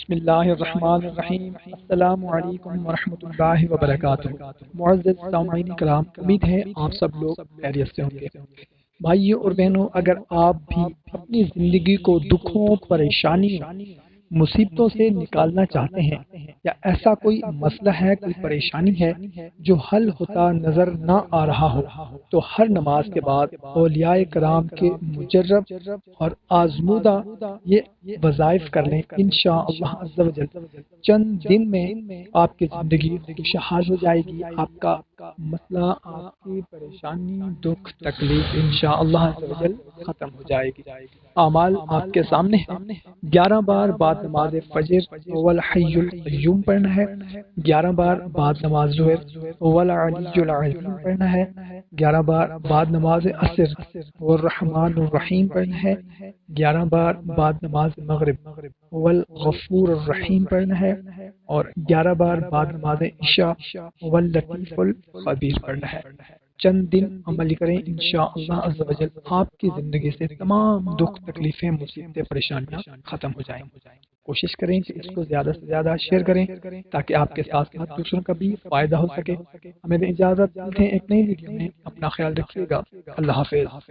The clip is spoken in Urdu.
بسم اللہ الرحمن الرحیم۔ السلام علیکم ورحمۃ اللہ وبرکاتہ۔ معزز سامعین کرام، امید ہے آپ سب لوگ خیریت سے ہوں گے۔ بھائیوں اور بہنوں، اگر آپ بھی اپنی زندگی کو دکھوں، پریشانیوں، مصیبتوں سے نکالنا چاہتے ہیں، یا ایسا کوئی مسئلہ ہے، کوئی پریشانی ہے جو حل ہوتا نظر نہ آ رہا ہو، تو ہر نماز کے بعد اولیاء کرام کے مجرب اور آزمودہ یہ وظائف کر لیں، انشاءاللہ عز و جل چند دن میں آپ کی زندگی خوشحال ہو جائے گی۔ آپ کا مسئلہ، آپ کی پریشانی، دکھ، تکلیف انشاءاللہ عز و جل ختم ہو جائے گی۔ اعمال آپ کے سامنے ہیں۔ 11 بار بعد نماز فجر والحی القیوم پڑھنا ہے، 11 بار بعد نماز ظہر والعلی العظیم پڑھنا ہے، 11 بار بعد نماز عصر والرحمن الرحیم پڑھنا ہے، 11 بار بعد نماز مغرب والغفور الرحیم پڑھنا ہے، اور 11 بار بعد نماز عشاء واللطیف الخبیر پڑھنا ہے۔ چند دن عمل کریں، انشاءاللہ عز و جل آپ کی زندگی سے تمام دکھ، تکلیفیں، مصیبتیں، پریشانیاں ختم ہو جائیں۔ کوشش کریں کہ اس کو زیادہ سے زیادہ شیئر کریں تاکہ آپ کے ساتھ ساتھ دوسروں کا بھی فائدہ ہو سکے۔ ہمیں اجازت ملتے ہیں ایک نئی ویڈیو میں، اپنا خیال رکھیے گا۔ اللہ حافظ۔